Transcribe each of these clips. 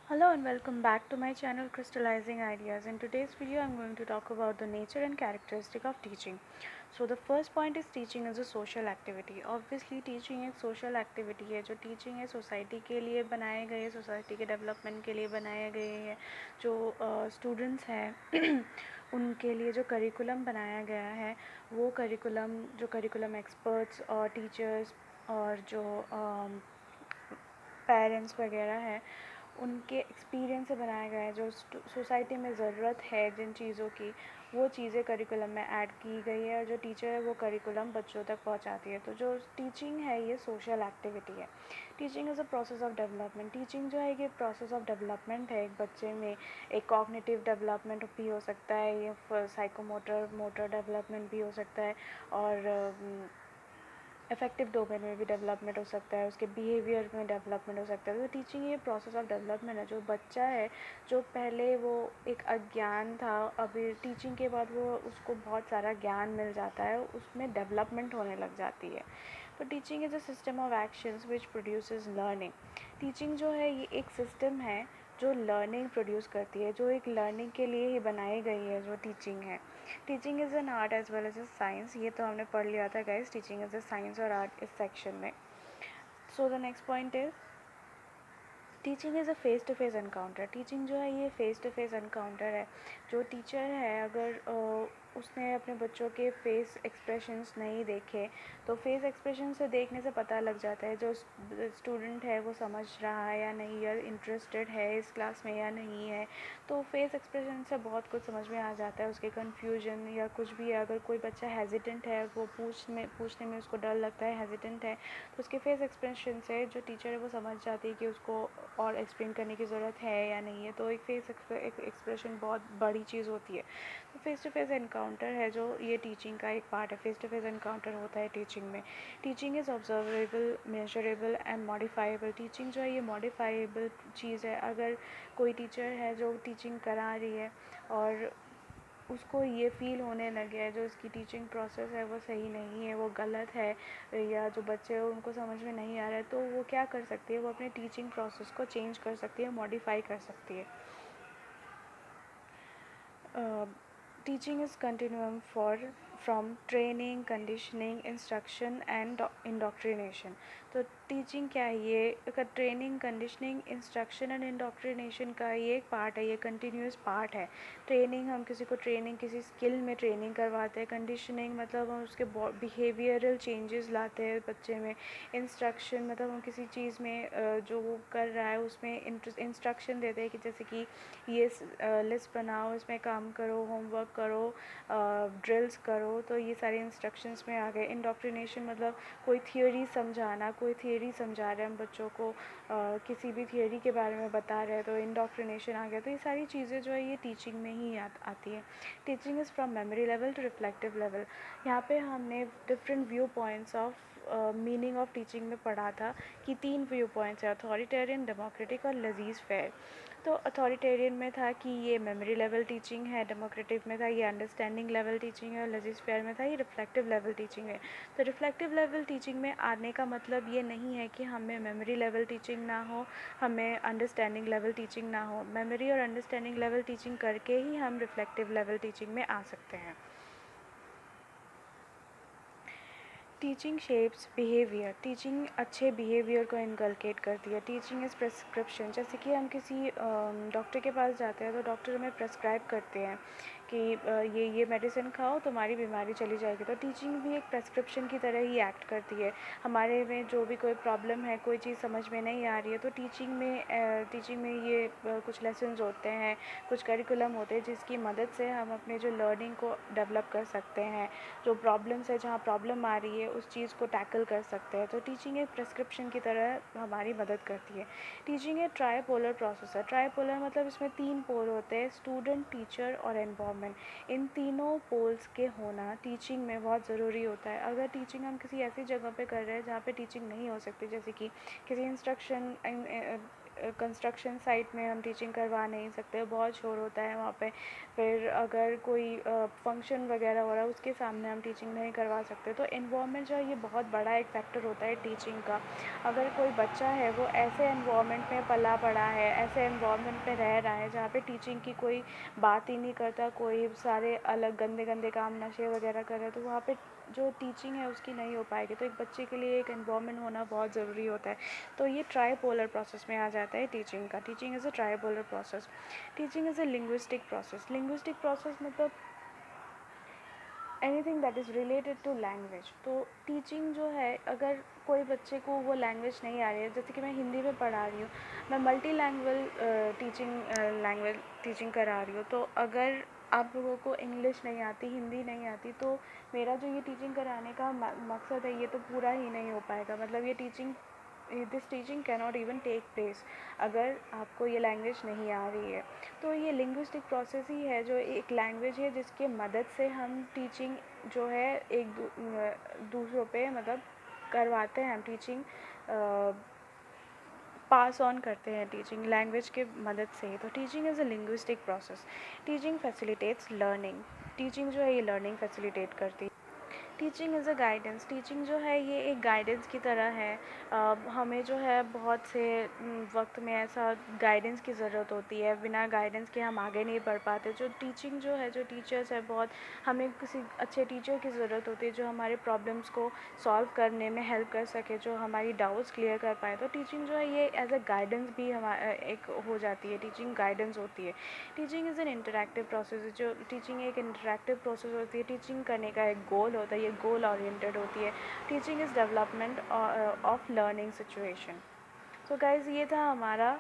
Hello and welcome back to my channel Crystallizing Ideas. In today's video I'm going to talk about the nature and characteristic of teaching. So the first point is teaching is a social activity. Obviously teaching एक social activity है. जो teaching है society के लिए बनाए गए, society के development के लिए बनाए गए हैं. जो students हैं उनके लिए जो curriculum बनाया गया है वो curriculum जो curriculum experts और teachers और जो पेरेंट्स वगैरह हैं उनके एक्सपीरियंस से बनाया गया है. जो सोसाइटी में ज़रूरत है जिन चीज़ों की वो चीज़ें करिकुलम में ऐड की गई है और जो टीचर है वो करिकुलम बच्चों तक पहुंचाती है. तो जो टीचिंग है ये सोशल एक्टिविटी है. Teaching is a process of development. Teaching जो है ये प्रोसेस ऑफ डेवलपमेंट है एक बच्चे में. एक कॉग्निटिव डेवलपमेंट भी हो सकता है, ये साइकोमोटर मोटर डेवलपमेंट भी हो सकता है और इफ़ेक्टिव डोमेन में भी डेवलपमेंट हो सकता है, उसके बिहेवियर में डेवलपमेंट हो सकता है. तो टीचिंग ये प्रोसेस ऑफ डेवलपमेंट है. जो बच्चा है जो पहले वो एक अज्ञान था, अभी टीचिंग के बाद वो उसको बहुत सारा ज्ञान मिल जाता है, उसमें डेवलपमेंट होने लग जाती है. तो teaching is a system of actions which produces learning. Teaching जो है ये एक सिस्टम है जो लर्निंग प्रोड्यूस करती है, जो एक लर्निंग के लिए ही बनाई गई है जो टीचिंग है. Teaching is an art as well as a science. ये तो हमने पढ़ लिया था guys. Teaching is a science और आर्ट इस सेक्शन में. So the next point is teaching is a face to face encounter. Teaching जो है ये फेस टू फेस एनकाउंटर है. जो टीचर है अगर उसने अपने बच्चों के फेस एक्सप्रेशंस नहीं देखे तो फेस एक्सप्रेशन से देखने से पता लग जाता है जो स्टूडेंट है वो समझ रहा है या नहीं, या इंटरेस्टेड है इस क्लास में या नहीं है. तो फेस एक्सप्रेशन से बहुत कुछ समझ में आ जाता है, उसके कन्फ्यूजन या कुछ भी है. अगर कोई बच्चा हेजिटेंट है, वो पूछने में उसको डर लगता है, हेजिटेंट है, तो उसके फेस एक्सप्रेशन से जो टीचर है वो समझ जाती है कि उसको और एक्सप्लेन करने की ज़रूरत है या नहीं है. तो एक फेस एक्सप्रेशन बहुत बड़ी चीज़ होती है. तो फेस टू फेस एनकाउंटर है जो ये टीचिंग का एक पार्ट है. फेस टू फेस एनकाउंटर होता है टीचिंग में. Teaching is observable, measurable and modifiable. Teaching जो है ये मॉडिफाइबल चीज़ है. अगर कोई टीचर है जो टीचिंग करा रही है और उसको ये फ़ील होने लगे है जो इसकी टीचिंग प्रोसेस है वो सही नहीं है, वो गलत है, या जो बच्चे हैं उनको समझ में नहीं आ रहा है, तो वो क्या कर सकती है, वो अपने टीचिंग प्रोसेस को चेंज कर सकती है, मॉडिफाई कर सकती है. Teaching is continuum for from training, conditioning, instruction and indoctrination. तो टीचिंग क्या है, ये training, conditioning, instruction and indoctrination का ये एक पार्ट है, ये कंटिन्यूस पार्ट है. ट्रेनिंग, हम किसी को ट्रेनिंग किसी स्किल में ट्रेनिंग करवाते हैं. कंडीशनिंग मतलब हम उसके बिहेवियरल चेंजेस लाते हैं बच्चे में. इंस्ट्रक्शन मतलब हम किसी चीज़ में जो वो कर रहा है उसमें इंस्ट्रक्शन देते हैं कि जैसे कि ये लिस्ट बनाओ, इसमें काम करो, होमवर्क करो, ड्रिल्स करो. तो ये सारे इंस्ट्रक्शंस में आ गए. इंडोक्ट्रिनेशन मतलब कोई थियोरी समझाना, कोई थियोरी समझा रहे हैं हम बच्चों को, किसी भी थियोरी के बारे में बता रहे हैं तो इंडोक्ट्रिनेशन आ गया. तो ये सारी चीज़ें जो है ये टीचिंग में ही आती हैं. Teaching is from memory level to reflective level. यहाँ पे हमने different view points of meaning of teaching में पढ़ा था कि 3 व्यू पॉइंट्स है, अथॉरिटेरियन, डेमोक्रेटिक और लजीज फेयर. तो अथॉरिटेरियन में था कि ये मेमोरी लेवल टीचिंग है, डेमोक्रेटिक में था ये अंडरस्टैंडिंग लेवल टीचिंग है, और लजीज फेयर में था ये रिफ्लेक्टिव लेवल टीचिंग है. तो रिफ्लेक्टिव लेवल टीचिंग में आने का मतलब ये नहीं है कि हमें मेमोरी लेवल टीचिंग ना हो, हमें अंडरस्टैंडिंग लेवल टीचिंग ना हो. मेमोरी और अंडरस्टैंडिंग लेवल टीचिंग करके ही हम रिफ्लेक्टिव लेवल टीचिंग में आ सकते हैं. Teaching shapes behaviour. टीचिंग अच्छे बिहेवियर को इनकलकेट करती है. Teaching is prescription. जैसे कि हम किसी डॉक्टर के पास जाते हैं तो डॉक्टर हमें प्रेस्क्राइब करते हैं कि ये मेडिसिन खाओ तुम्हारी बीमारी चली जाएगी. तो टीचिंग भी एक प्रेस्क्रिप्शन की तरह ही एक्ट करती है. हमारे में जो भी कोई प्रॉब्लम है, कोई चीज़ समझ में नहीं आ रही है, तो टीचिंग में ये कुछ लेसन्स होते हैं, कुछ करिकुलम होते हैं जिसकी मदद से हम अपने जो लर्निंग को डेवलप कर सकते हैं. जो प्रॉब्लम्स है, जहाँ प्रॉब्लम आ रही है उस चीज़ को टैकल कर सकते हैं. तो टीचिंग एक प्रेस्क्रिप्शन की तरह हमारी मदद करती है. टीचिंग एक ट्राईपोलर प्रोसेस है. ट्राईपोलर मतलब इसमें 3 पोल होते हैं, स्टूडेंट, टीचर और एनवायरनमेंट. इन तीनों पोल्स के होना टीचिंग में बहुत ज़रूरी होता है. अगर टीचिंग हम किसी ऐसी जगह पे कर रहे हैं जहाँ पे टीचिंग नहीं हो सकती, जैसे कि किसी कंस्ट्रक्शन साइट में हम टीचिंग करवा नहीं सकते, बहुत शोर होता है वहाँ पे। फिर अगर कोई फंक्शन वगैरह हो रहा है उसके सामने हम टीचिंग नहीं करवा सकते। तो एनवायरनमेंट जो है ये बहुत बड़ा एक फैक्टर होता है टीचिंग का। अगर कोई बच्चा है वो ऐसे एनवायरनमेंट में पला पड़ा है, ऐसे एनवायरनमेंट में रह रहा है जहाँ पे टीचिंग की कोई बात ही नहीं करता, कोई सारे अलग गंदे गंदे काम नशे वगैरह कर रहे हैं, तो वहाँ पे जो टीचिंग है उसकी नहीं हो पाएगी। तो एक बच्चे के लिए एक एनवायरनमेंट होना बहुत ज़रूरी होता है। तो ये ट्राईपोलर प्रोसेस में आ जाता है टीचिंग का। Teaching is a tripolar process. Teaching is a linguistic process. Linguistic process मतलब anything that is related to language. तो टीचिंग जो है, अगर कोई बच्चे को वो लैंग्वेज नहीं आ रही है, जैसे कि मैं हिंदी में पढ़ा रही हूँ, मैं मल्टी लैंग्वेज लैंग्वेज टीचिंग करा रही हूँ, तो अगर आप लोगों को इंग्लिश नहीं आती, हिंदी नहीं आती, तो मेरा जो ये टीचिंग कराने का मकसद है ये तो पूरा ही नहीं हो पाएगा। मतलब ये teaching, this teaching cannot even take place अगर आपको ये लैंग्वेज नहीं आ रही है। तो ये लिंग्विस्टिक प्रोसेस ही है जो एक लैंग्वेज है जिसके मदद से हम टीचिंग जो है एक दूसरों पे मतलब करवाते हैं। हम टीचिंग पास ऑन करते हैं टीचिंग लैंग्वेज के मदद से ही। तो teaching is a linguistic process. Teaching facilitates learning. Teaching जो है ये लर्निंग फैसिलिटेट करती है। Teaching is a guidance. Teaching जो है ये एक गाइडेंस की तरह है। हमें जो है बहुत से वक्त में ऐसा गाइडेंस की ज़रूरत होती है, बिना गाइडेंस के हम आगे नहीं बढ़ पाते। जो टीचिंग जो है, जो टीचर्स है, बहुत हमें किसी अच्छे टीचर की ज़रूरत होती है जो हमारे प्रॉब्लम्स को सॉल्व करने में हेल्प कर सके, जो हमारी डाउट्स क्लियर कर पाए। तो टीचिंग जो है ये एज अ गाइडेंस भी हमारा एक हो जाती है। टीचिंग गाइडेंस होती है। Teaching is N interactive process. जो टीचिंग एक इंटरैक्टिव प्रोसेस होती है। टीचिंग करने का एक गोल होता है, ये गोल ओरिएंटेड होती है। Teaching is development of learning situation. So guys, ये था हमारा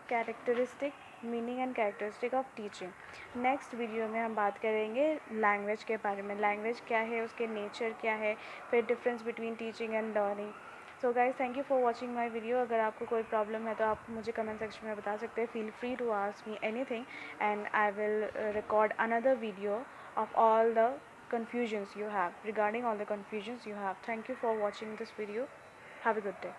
characteristic, meaning and characteristic of teaching. Next video में हम बात करेंगे लैंग्वेज के बारे में। लैंग्वेज क्या है, उसके नेचर क्या है, फिर difference between teaching and learning. So guys, thank you for watching my video. अगर आपको कोई प्रॉब्लम है तो आप मुझे कमेंट सेक्शन में बता सकते हैं। Feel free to ask me anything and I will record another video of all the confusions you have, regarding all the confusions you have. Thank you for watching this video. Have a good day.